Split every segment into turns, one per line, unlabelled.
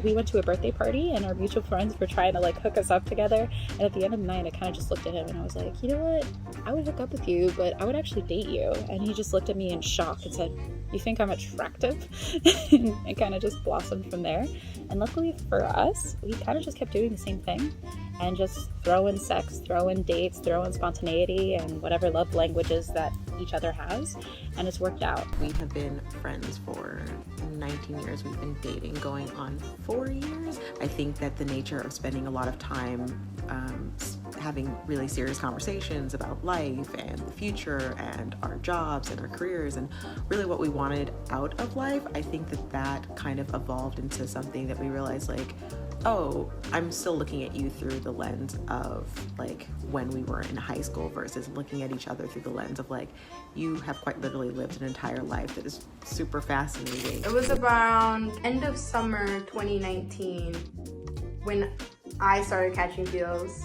we went to a birthday party and our mutual friends were trying to like hook us up together. And at the end of the night, I kind of just looked at him and I was like, you know what? I would hook up with you, but I would actually date you. And he just looked at me in shock and said, you think I'm attractive? And kind of just blossomed from there. And luckily for us, we kind of just kept doing the same thing and just throw in sex, throw in dates, throw in spontaneity and whatever love languages that each other has. And it's worked out.
We have been friends for 19 years. We've been dating going on 4 years. I think that the nature of spending a lot of time having really serious conversations about life and the future and our jobs and our careers and really what we wanted out of life, I think that that kind of evolved into something that we realized like, oh, I'm still looking at you through the lens of like when we were in high school versus looking at each other through the lens of like, you have quite literally lived an entire life that is super fascinating.
It was around end of summer 2019 when I started catching feels.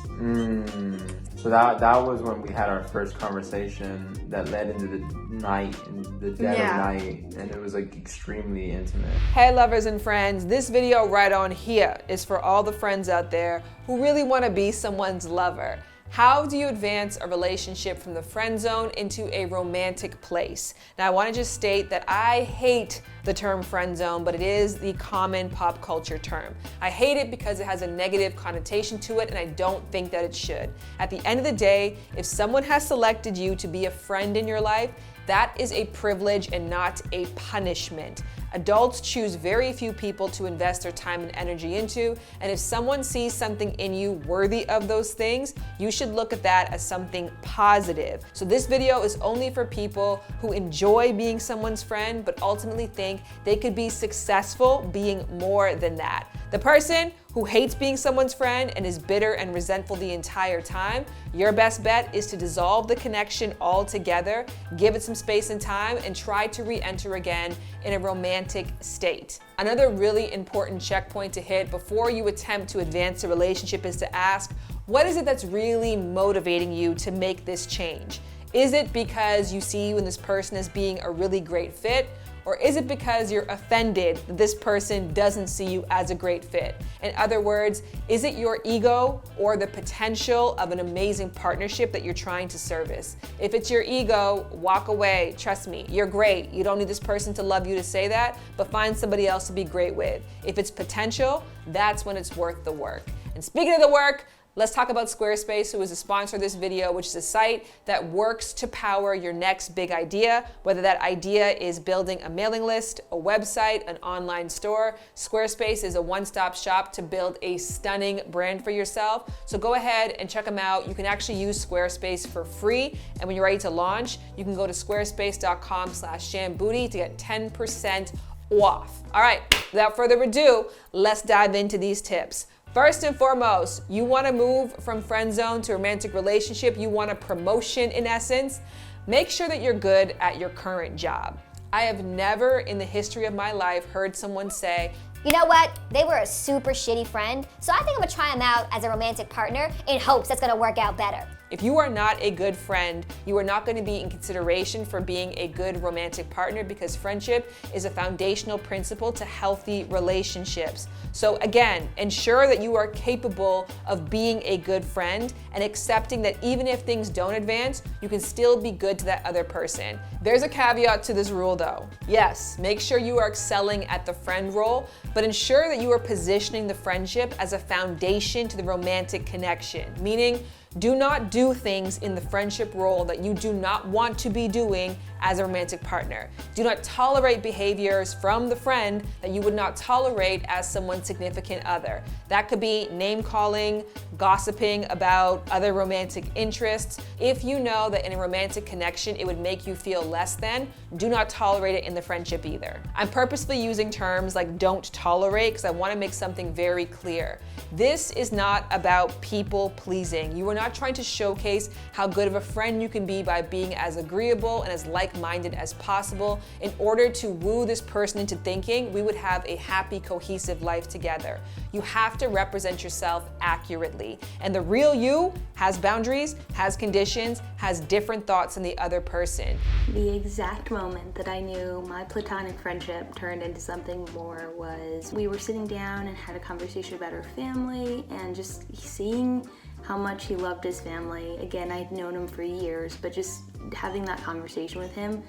So that was when we had our first conversation that led into the night, in the dead of night, and it was like extremely intimate.
Hey lovers and friends, this video right on here is for all the friends out there who really want to be someone's lover. How do you advance a relationship from the friend zone into a romantic place? Now I want to just state that I hate the term friend zone, but it is the common pop culture term. I hate it because it has a negative connotation to it and I don't think that it should. At the end of the day, if someone has selected you to be a friend in your life, that is a privilege and not a punishment. Adults choose very few people to invest their time and energy into, and if someone sees something in you worthy of those things, you should look at that as something positive. So this video is only for people who enjoy being someone's friend, but ultimately think they could be successful being more than that. The person who hates being someone's friend and is bitter and resentful the entire time, your best bet is to dissolve the connection altogether, give it some space and time, and try to re-enter again in a romantic state. Another really important checkpoint to hit before you attempt to advance a relationship is to ask, what is it that's really motivating you to make this change? Is it because you see you and this person as being a really great fit? Or is it because you're offended that this person doesn't see you as a great fit? In other words, is it your ego or the potential of an amazing partnership that you're trying to service? If it's your ego, walk away. Trust me, you're great. You don't need this person to love you to say that, but find somebody else to be great with. If it's potential, that's when it's worth the work. And speaking of the work, let's talk about Squarespace, who is a sponsor of this video, which is a site that works to power your next big idea. Whether that idea is building a mailing list, a website, an online store, Squarespace is a one-stop shop to build a stunning brand for yourself. So go ahead and check them out. You can actually use Squarespace for free. And when you're ready to launch, you can go to squarespace.com/shambooty to get 10% off. All right, without further ado, let's dive into these tips. First and foremost, you want to move from friend zone to romantic relationship. You want a promotion in essence. Make sure that you're good at your current job. I have never in the history of my life heard someone say,
you know what? They were a super shitty friend, so I think I'm gonna try them out as a romantic partner in hopes that's gonna work out better.
If you are not a good friend, you are not going to be in consideration for being a good romantic partner because friendship is a foundational principle to healthy relationships. So again, ensure that you are capable of being a good friend and accepting that even if things don't advance, you can still be good to that other person. There's a caveat to this rule though. Yes, make sure you are excelling at the friend role, but ensure that you are positioning the friendship as a foundation to the romantic connection, meaning do not do things in the friendship role that you do not want to be doing as a romantic partner. Do not tolerate behaviors from the friend that you would not tolerate as someone's significant other. That could be name calling, gossiping about other romantic interests. If you know that in a romantic connection it would make you feel less than, do not tolerate it in the friendship either. I'm purposefully using terms like don't tolerate because I want to make something very clear. This is not about people pleasing. You are not trying to showcase how good of a friend you can be by being as agreeable and as like-minded as possible in order to woo this person into thinking we would have a happy, cohesive life together. You have to represent yourself accurately. And the real you has boundaries, has conditions, has different thoughts than the other person.
The exact moment that I knew my platonic friendship turned into something more was we were sitting down and had a conversation about our family and just seeing how much he loved his family. Again, I'd known him for years, but just having that conversation with him,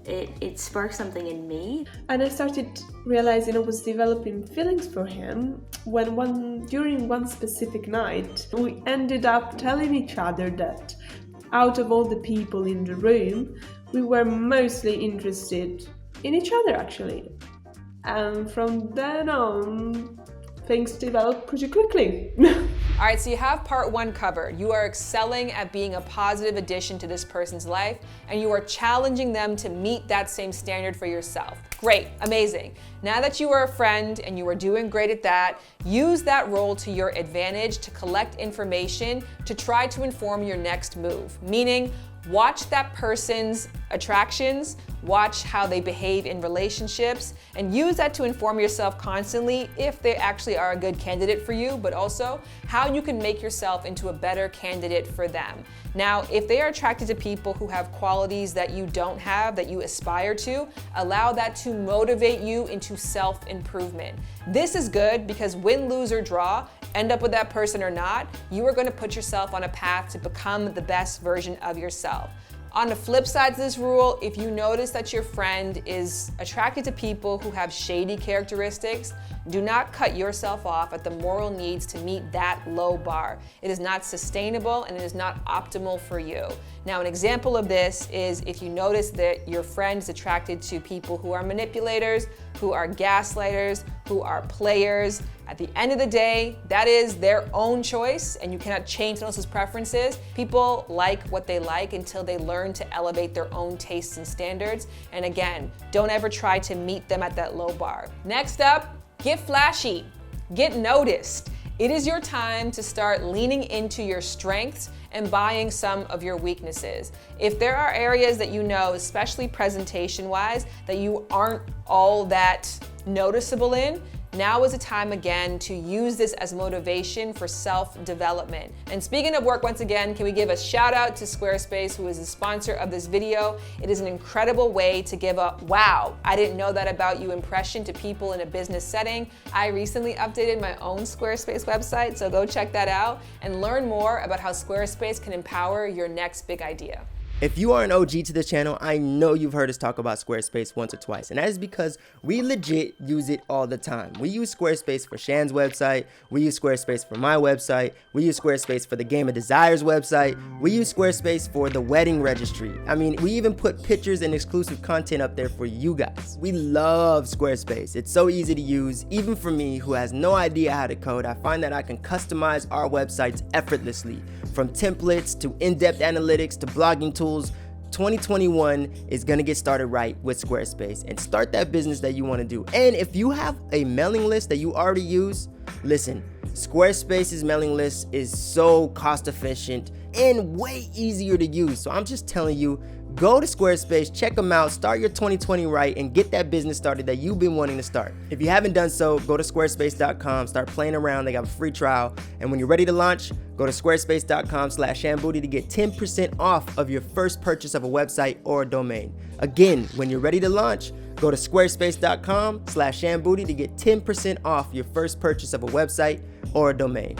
it sparked something in me.
And I started realizing I was developing feelings for him when during one specific night, we ended up telling each other that out of all the people in the room, we were mostly interested in each other actually. And from then on, things developed pretty quickly.
All right, so you have part one covered. You are excelling at being a positive addition to this person's life, and you are challenging them to meet that same standard for yourself. Great, amazing. Now that you are a friend and you are doing great at that, use that role to your advantage to collect information to try to inform your next move. Meaning, watch that person's attractions, watch how they behave in relationships, and use that to inform yourself constantly if they actually are a good candidate for you, but also how you can make yourself into a better candidate for them. Now, if they are attracted to people who have qualities that you don't have, that you aspire to, allow that to motivate you into self-improvement. This is good because win, lose, or draw, end up with that person or not, you are going to put yourself on a path to become the best version of yourself. On the flip side to this rule, if you notice that your friend is attracted to people who have shady characteristics, do not cut yourself off at the moral needs to meet that low bar. It is not sustainable and it is not optimal for you. Now, an example of this is if you notice that your friend is attracted to people who are manipulators, who are gaslighters, who are players. At the end of the day, that is their own choice and you cannot change someone else's preferences. People like what they like until they learn to elevate their own tastes and standards. And again, don't ever try to meet them at that low bar. Next up, get flashy, get noticed. It is your time to start leaning into your strengths and buying some of your weaknesses. If there are areas that you know, especially presentation-wise, that you aren't all that noticeable in, now is the time again to use this as motivation for self-development. And speaking of work, once again, can we give a shout out to Squarespace, who is the sponsor of this video. It is an incredible way to give a wow, I didn't know that about you impression to people in a business setting. I recently updated my own Squarespace website, so go check that out and learn more about how Squarespace can empower your next big idea.
If you are an OG to this channel, I know you've heard us talk about Squarespace once or twice, and that is because we legit use it all the time. We use Squarespace for Shan's website, we use Squarespace for my website, we use Squarespace for the Game of Desires website, we use Squarespace for the wedding registry. I mean, we even put pictures and exclusive content up there for you guys. We love Squarespace. It's so easy to use. Even for me, who has no idea how to code, I find that I can customize our websites effortlessly. From templates to in-depth analytics to blogging tools, 2021 is gonna get started right with Squarespace and start that business that you wanna do. And if you have a mailing list that you already use, listen, Squarespace's mailing list is so cost efficient and way easier to use. So I'm just telling you, go to Squarespace, check them out, start your 2020 right, and get that business started that you've been wanting to start. If you haven't done so, go to squarespace.com, start playing around. They got a free trial. And when you're ready to launch, go to squarespace.com/shambooty to get 10% off of your first purchase of a website or a domain. Again, when you're ready to launch, go to squarespace.com/shambooty to get 10% off your first purchase of a website or a domain.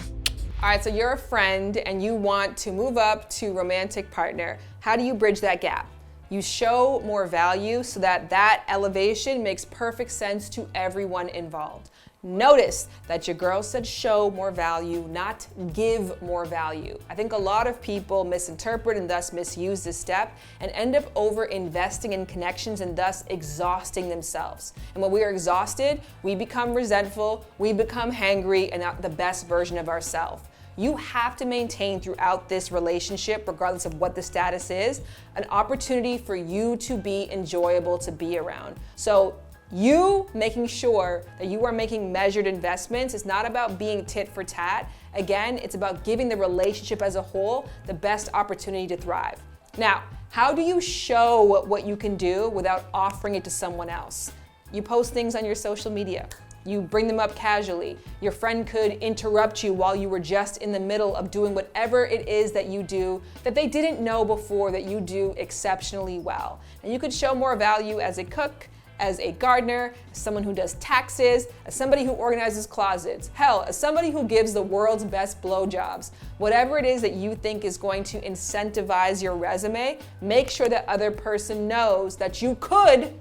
All right, so you're a friend and you want to move up to romantic partner. How do you bridge that gap? You show more value so that that elevation makes perfect sense to everyone involved. Notice that your girl said show more value, not give more value. I think a lot of people misinterpret and thus misuse this step and end up over investing in connections and thus exhausting themselves. And when we are exhausted, we become resentful, we become hangry and not the best version of ourselves. You have to maintain throughout this relationship, regardless of what the status is, an opportunity for you to be enjoyable to be around. So You making sure that you are making measured investments is not about being tit for tat. Again, it's about giving the relationship as a whole the best opportunity to thrive. Now, how do you show what you can do without offering it to someone else? You post things on your social media. You bring them up casually. Your friend could interrupt you while you were just in the middle of doing whatever it is that you do that they didn't know before that you do exceptionally well. And you could show more value as a cook, as a gardener, as someone who does taxes, as somebody who organizes closets, hell, as somebody who gives the world's best blowjobs. Whatever it is that you think is going to incentivize your resume, make sure that other person knows that you could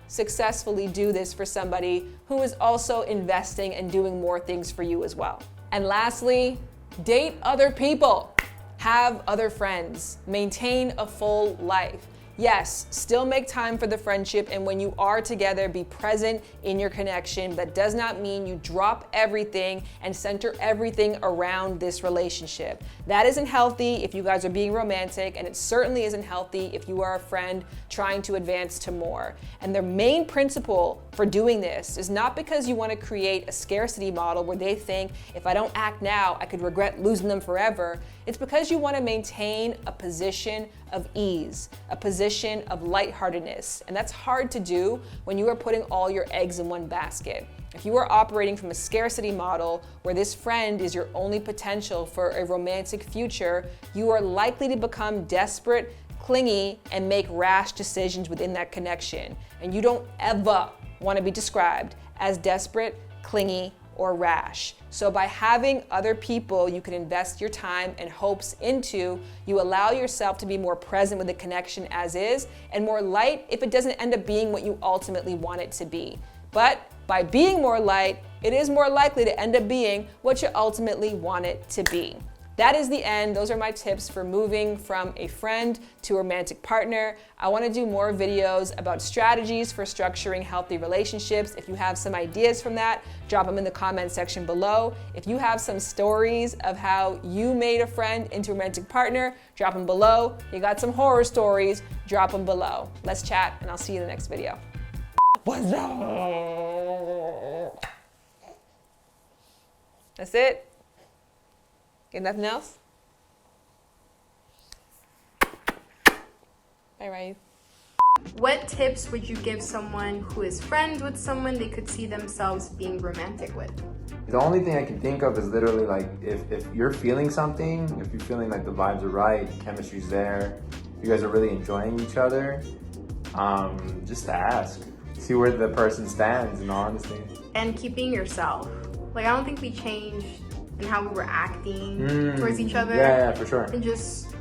successfully do this for somebody who is also investing and doing more things for you as well. And lastly, date other people. Have other friends. Maintain a full life. Yes, still make time for the friendship, and when you are together, be present in your connection. That does not mean you drop everything and center everything around this relationship. That isn't healthy if you guys are being romantic, and it certainly isn't healthy if you are a friend trying to advance to more. And the main principle for doing this is not because you want to create a scarcity model where they think, if I don't act now, I could regret losing them forever. It's because you want to maintain a position of ease, a position of lightheartedness. And that's hard to do when you are putting all your eggs in one basket. If you are operating from a scarcity model where this friend is your only potential for a romantic future, you are likely to become desperate, clingy, and make rash decisions within that connection. And you don't ever want to be described as desperate, clingy, or rash. So by having other people you can invest your time and hopes into, you allow yourself to be more present with the connection as is, and more light if it doesn't end up being what you ultimately want it to be. But by being more light, it is more likely to end up being what you ultimately want it to be. That is the end. Those are my tips for moving from a friend to a romantic partner. I want to do more videos about strategies for structuring healthy relationships. If you have some ideas from that, drop them in the comment section below. If you have some stories of how you made a friend into a romantic partner, drop them below. You got some horror stories, drop them below. Let's chat, and I'll see you in the next video. What's up? That's it? Got nothing else? Bye, Ryu.
What tips would you give someone who is friends with someone they could see themselves being romantic with?
The only thing I can think of is literally like if you're feeling something, if you're feeling like the vibes are right, chemistry's there, you guys are really enjoying each other, just to ask. See where the person stands, in all honesty.
And keeping yourself. Like, I don't think we changed in how we were acting towards each other.
Yeah, for sure.
And just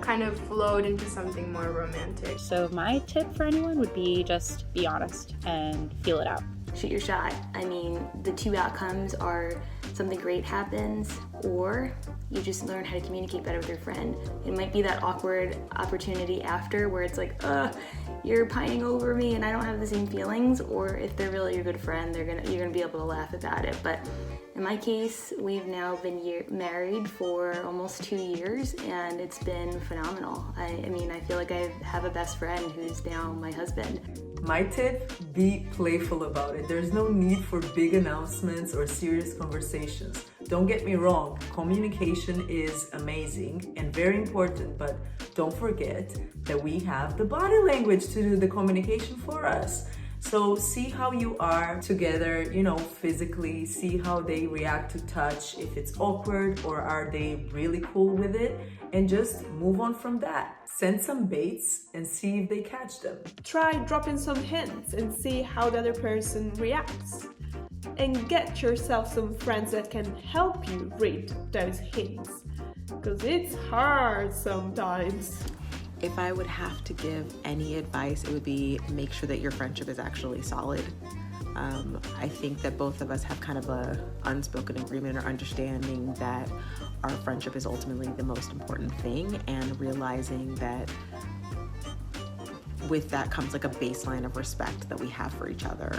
kind of flowed into something more romantic.
So my tip for anyone would be just be honest and feel it out.
Shoot your shot. I mean, the two outcomes are something great happens, or you just learn how to communicate better with your friend. It might be that awkward opportunity after where it's like, you're pining over me and I don't have the same feelings, or if they're really your good friend, you're gonna be able to laugh about it. But in my case, we've now been married for almost 2 years, and it's been phenomenal. I mean, I feel like I have a best friend who's now my husband.
My tip, be playful about it. There's no need for big announcements or serious conversations. Don't get me wrong, communication is amazing and very important, but don't forget that we have the body language to do the communication for us. So see how you are together, physically, see how they react to touch, if it's awkward or are they really cool with it, and just move on from that. Send some baits and see if they catch them.
Try dropping some hints and see how the other person reacts. And get yourself some friends that can help you read those hints, because it's hard sometimes.
If I would have to give any advice, it would be make sure that your friendship is actually solid. I think that both of us have kind of a unspoken agreement or understanding that our friendship is ultimately the most important thing, and realizing that with that comes like a baseline of respect that we have for each other.